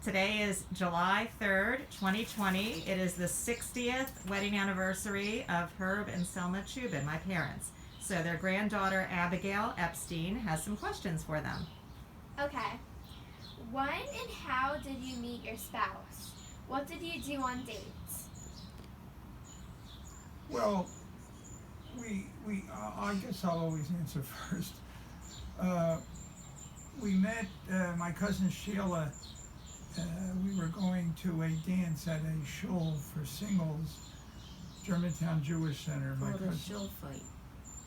Today is July 3rd, 2020. It is the 60th wedding anniversary of Herb and Selma Chubin, my parents. So their granddaughter Abigail Epstein has some questions for them. Okay. When and how did you meet your spouse? What did you do on dates? Well, I guess I'll always answer first. We met my cousin Sheila. We were going to a dance at a shul for singles, Germantown Jewish Center. Called a shul fight.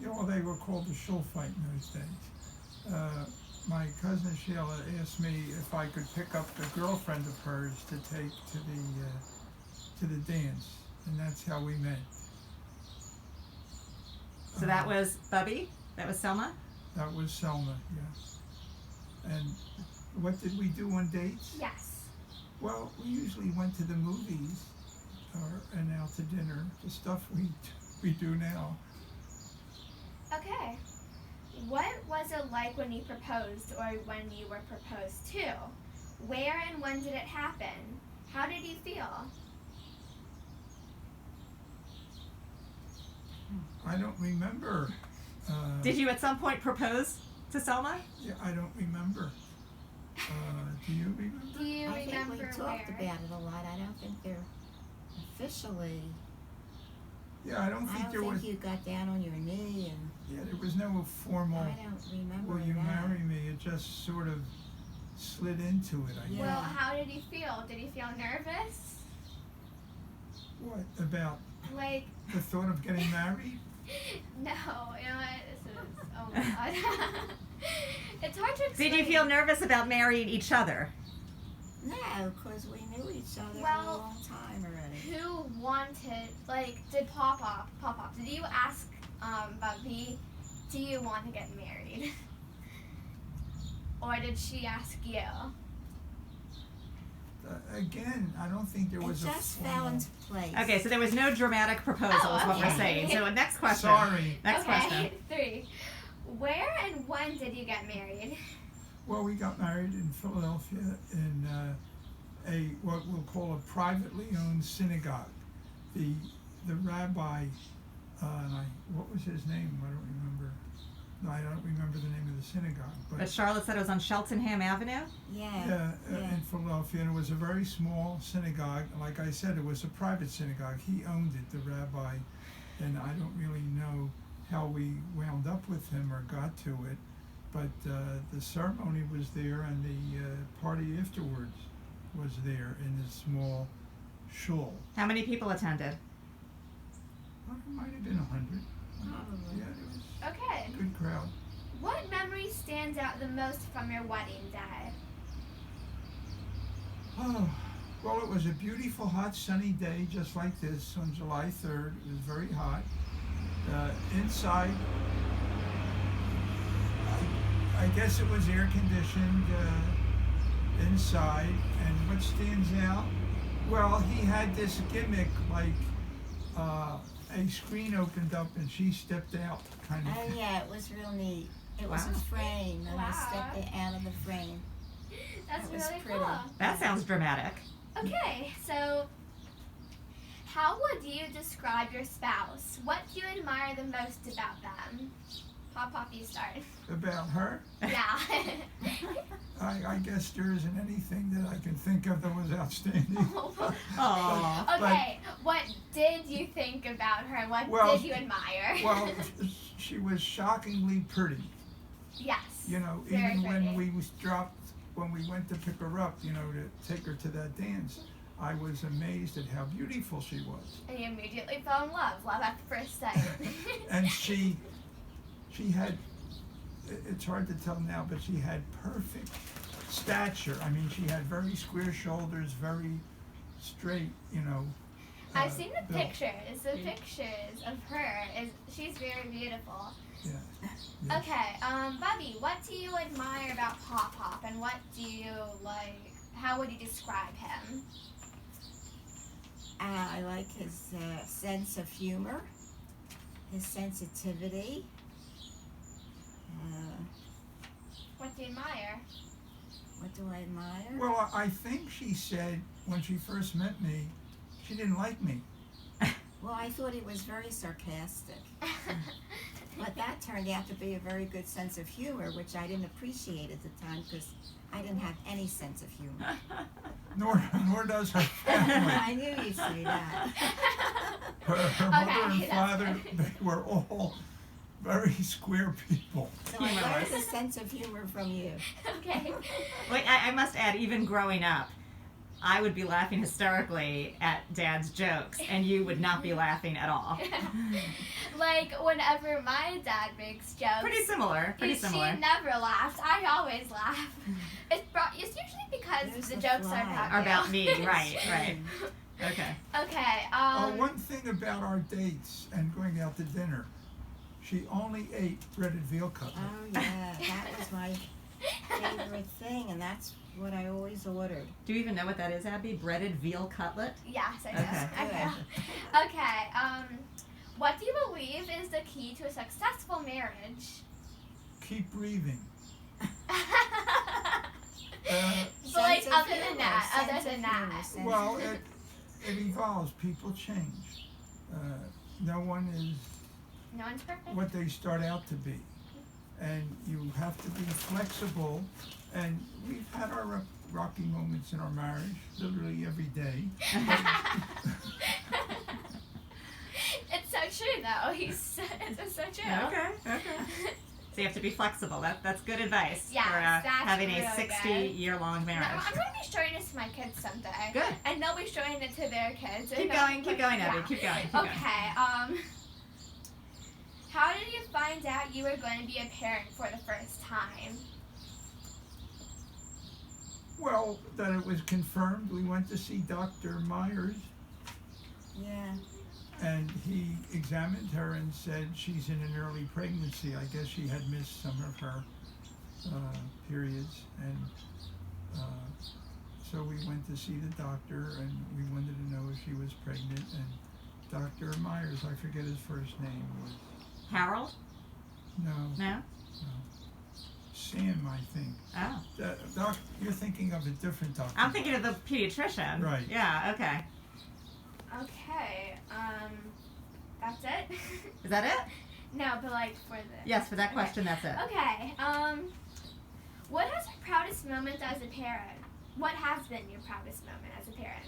Yeah, well, they were called the shul fight in those days. My cousin Sheila asked me if I could pick up a girlfriend of hers to take to the dance, and that's how we met. So that was Bubby? That was Selma? That was Selma, yeah. And what did we do on dates? Yes. Well, we usually went to the movies and out to dinner, the stuff we do now. Okay. What was it like when you proposed or when you were proposed to? Where and when did it happen? How did you feel? I don't remember. Did you at some point propose to Selma? Yeah, I don't remember. Do you remember? Do you I think remember we talked where? about it a lot. I don't think they're officially. Yeah, I don't I think don't there think was. you got down on your knee and. Yeah, there was no formal. I don't remember Will you that. marry me? It just sort of slid into it. I guess. Yeah. Well, how did you feel? Did you feel nervous? What about Like, the thought of getting married? no, you know what? This is, oh my god. It's hard to explain. Did you feel nervous about marrying each other? No, because we knew each other for a Well, long time already. Who wanted, like, did Pop-Pop, did you ask Bubby, do you want to get married? Or did she ask you? Again, I don't think there It was a just formal. fell into place. Okay, so there was no dramatic proposal, is what we're okay. saying. So next question. Sorry. Next question. Okay, 3. Where and when did you get married? Well, we got married in Philadelphia in a what we'll call a privately owned synagogue. The rabbi, what was his name? I don't remember. No, I don't remember the name of the synagogue. But Charlotte said it was on Cheltenham Avenue? Yeah. In Philadelphia, and it was a very small synagogue. Like I said, it was a private synagogue. He owned it, the rabbi, and I don't really know how we wound up with him or got to it. But the ceremony was there, and the party afterwards was there in this small shul. How many people attended? Well, it might have been 100. Probably. Yeah, it was Okay. a good crowd. What memory stands out the most from your wedding day? Oh, well, it was a beautiful, hot, sunny day, just like this on July 3rd. It was very hot. Inside, I guess it was air conditioned inside. And what stands out? Well, he had this gimmick like a screen opened up and she stepped out, kind of. Oh yeah, it was real neat. It was Wow. a frame, and I Wow. stepped out of the frame. That's That was really pretty. cool. That sounds dramatic. Okay, so how would you describe your spouse? What do you admire the most about them? Pop, you start. About her, Yeah. I guess there isn't anything that I can think of that was outstanding. Aww. Okay, what did you think about her? What Well, did you admire? Well, she was shockingly pretty. Yes. You know, Very even when pretty. when we went to pick her up, you know, to take her to that dance, I was amazed at how beautiful she was. And you immediately fell in love. Love at first sight. And she had, it's hard to tell now, but she had perfect stature. I mean, she had very square shoulders, very straight, you know. I've seen the built. pictures. The pictures of her she's very beautiful. Yeah. Yes. Okay, Bubby, what do you admire about Pop, and what do you like? How would you describe him? I like his sense of humor, his sensitivity. What do you admire? What do I admire? Well, I think she said when she first met me, she didn't like me. Well, I thought he was very sarcastic. But that turned out to be a very good sense of humor, which I didn't appreciate at the time because I didn't have any sense of humor. Nor does her family. I knew you'd say that. Her mother and Okay, that's father, good. they were all very square people. So I learned Humorless. a sense of humor from you. Okay. Wait, I must add, even growing up, I would be laughing hysterically at Dad's jokes, and you would not be laughing at all. Like whenever my dad makes jokes, Pretty similar. Pretty similar. She never laughs. I always laugh. It's usually because There's the the jokes fly. are Or about me, you. right, right. Okay. Okay. One thing about our dates and going out to dinner, she only ate breaded veal cutlet. Oh yeah, that was my favorite thing, and that's what I always ordered. Do you even know what that is, Abby? Breaded veal cutlet? Yes, I do. Okay. Okay. Okay. What do you believe is the key to a successful marriage? Keep breathing. But like Sense of other humor, than that, sense other of than humor, that. sense Well, of humor. it evolves. People change. No one is No one's perfect. what they start out to be. And you have to be flexible. And we've had our rocky moments in our marriage, literally every day. It's so true though. It's so true. Okay, okay. So you have to be flexible. That's good advice Yes, for that's having really a good. 60-year-long No, marriage. I'm going to be showing this to my kids someday. Good. And they'll be showing it to their kids. Keep going, Abby. Keep going. Keep going. Okay. How did you find out you were going to be a parent for the first time? Well, that it was confirmed. We went to see Dr. Myers, Yeah. and he examined her and said she's in an early pregnancy. I guess she had missed some of her periods, and so we went to see the doctor, and we wanted to know if she was pregnant. And Dr. Myers, I forget his first name, was Harold? no, No? Sam, I think. Oh. Doc, you're thinking of a different doctor. I'm thinking of the pediatrician. Right. Yeah, okay. Okay. That's it? Is that it? No, but like for the. Yes, for that question, that's it. Okay. What has your proudest moment as a parent? What has been your proudest moment as a parent?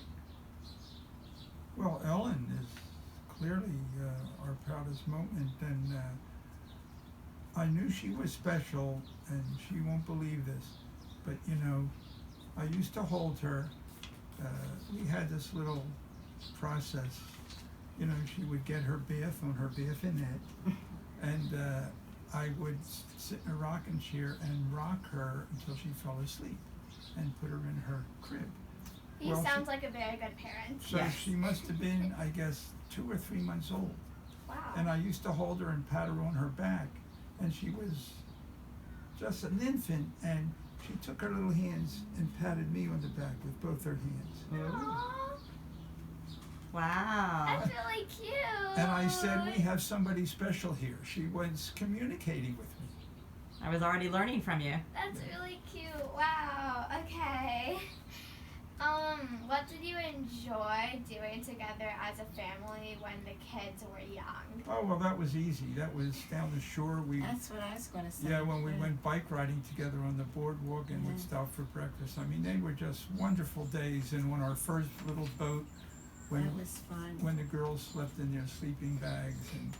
Well, Ellen is clearly our proudest moment, and I knew she was special, and she won't believe this, but you know, I used to hold her. We had this little process. You know, she would get her bath on her bassinet, and I would sit in a rocking chair and rock her until she fell asleep, and put her in her crib. He Well, sounds like a very good parent. So Yes. she must have been, I guess, 2 or 3 months old. Wow. And I used to hold her and pat her on her back, and she was just an infant, and she took her little hands and patted me on the back with both her hands. Aw, Wow. that's really cute. And I said, we have somebody special here. She was communicating with me. I was already learning from you. That's really cute. Wow. Okay. What did you enjoy doing together as a family when the kids were young? Oh, well, that was easy. That was down the shore. That's what I was going to say. Yeah, when we went bike riding together on the boardwalk and would Yeah. stop for breakfast. I mean, they were just wonderful days. And on our first little boat, when That was fun. when the girls slept in their sleeping bags, and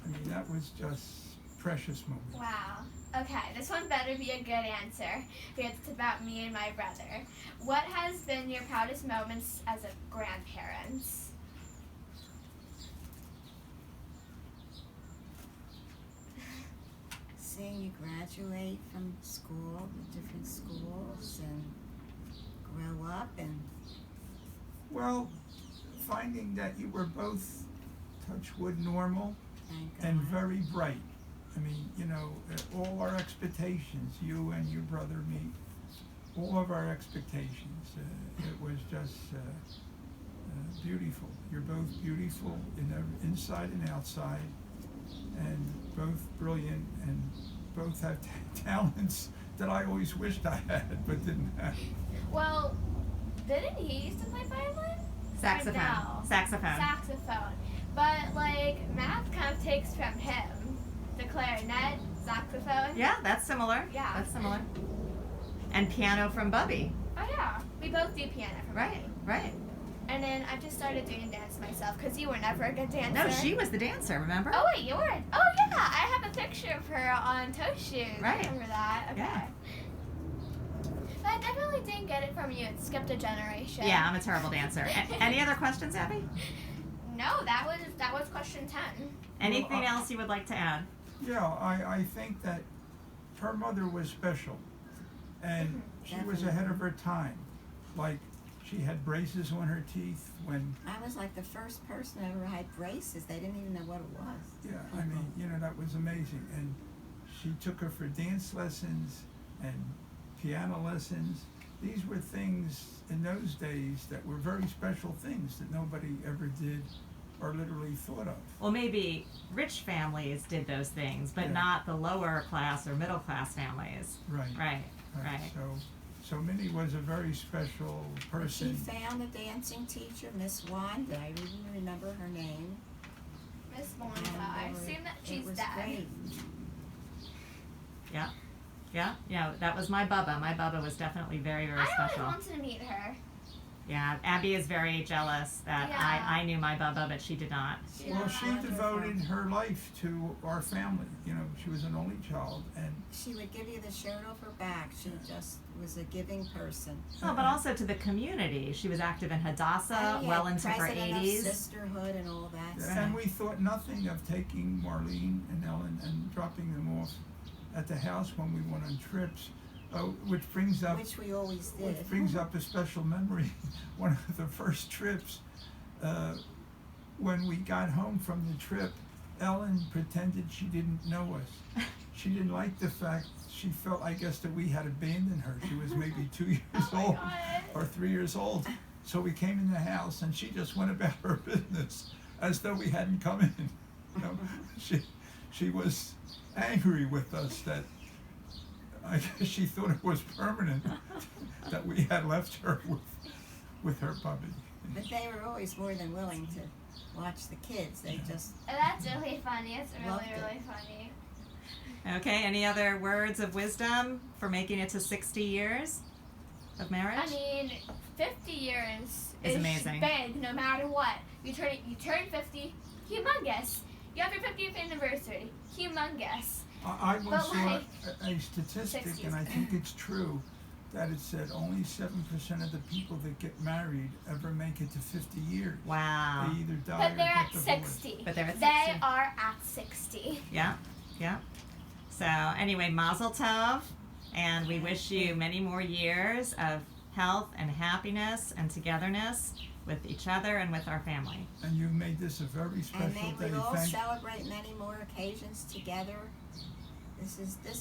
I mean, that was just precious moment. Wow. Okay, this one better be a good answer because it's about me and my brother. What has been your proudest moments as a grandparent? Seeing you graduate from school, the different schools, and grow up, and Well, finding that you were both, touch wood, normal thank and God. very bright. I mean, you know, all our expectations, you and your brother, me, all of our expectations, it was just beautiful. You're both beautiful inside and outside, and both brilliant, and both have talents that I always wished I had but didn't have. Well, didn't he used to play violin? Saxophone. No. Saxophone. Saxophone. But like math kind of takes from him. The clarinet, saxophone. Yeah, that's similar. Yeah. That's similar. And piano from Bubby. Oh yeah, we both do piano from Right, me. right. And then I just started doing dance myself because you were never a good dancer. No, she was the dancer, remember? Oh wait, you were. Oh yeah, I have a picture of her on toe shoes. Right. I remember that. Okay. Yeah. But I definitely didn't get it from you. It skipped a generation. Yeah, I'm a terrible dancer. Any other questions, Abby? No, that was question 10. Anything else you would like to add? Yeah, I think that her mother was special, and she was ahead of her time. Like, she had braces on her teeth when, I was like the first person who ever had braces. They didn't even know what it was. yeah, I mean, you know, that was amazing. And she took her for dance lessons and piano lessons. These were things in those days that were very special things that nobody ever did or literally thought of. Well, maybe rich families did those things, but Yeah. not the lower class or middle class families. Right. Right, right. So Minnie was a very special She person. found a dancing teacher, Miss Wanda. I even remember her name. Miss Wanda. And, I assume that she's it was dead. great. Yeah, that was my Bubba. My Bubba was definitely very, very I special. always wanted to meet her. Yeah, Abby is very jealous that Yeah. I knew my Bubba, but she did not. Well, she devoted her life to our family. You know, she was an only child, and She would give you the shirt off her back. She just was a giving person. Oh, but also to the community. She was active in Hadassah, Oh, yeah, well into her president of 80s. Sisterhood and all that. Yeah. and we thought nothing of taking Marlene and Ellen and dropping them off at the house when we went on trips. Which brings up Which we always did. Which brings up a special memory. One of the first trips, when we got home from the trip, Ellen pretended she didn't know us. She didn't like the fact, she felt, I guess, that we had abandoned her. She was maybe 2 years Oh my old God. or 3 years old. So we came in the house and she just went about her business as though we hadn't come in. You know, she was angry with us that I guess she thought it was permanent that we had left her with her puppy. But they were always more than willing to watch the kids. They just That's really funny. It's Loved really, it. really funny. Okay, any other words of wisdom for making it to 60 years of marriage? I mean, 50 years Is amazing. big no matter what. You turn 50, humongous. You have your 50th anniversary, humongous. I once But saw like, a statistic, 60s. and I think it's true, that it said only 7% of the people that get married ever make it to 50 years. Wow. They either die But or they're get at divorced. 60. But they're at They 60. are at 60. Yeah. So anyway, Mazel Tov, and we wish you many more years of health and happiness and togetherness with each other and with our family. And you made this a very and special may day. we all Thank celebrate many more occasions together. This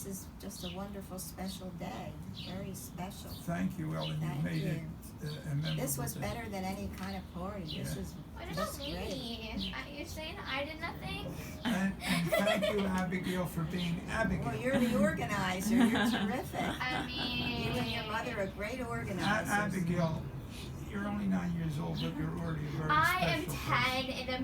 is just a wonderful, special day. Very special. Thank you, Ellen. Thank You made you. it a memorable This was day. better than any kind of party. This Yeah. was What just about great. me? You're saying I did nothing? And thank you, Abigail, for being Abigail. Well, you're the organizer. You're terrific. I mean, You and your mother are great organizers. Abigail, you're only 9 years old, but you're already very I am special person. 10 in a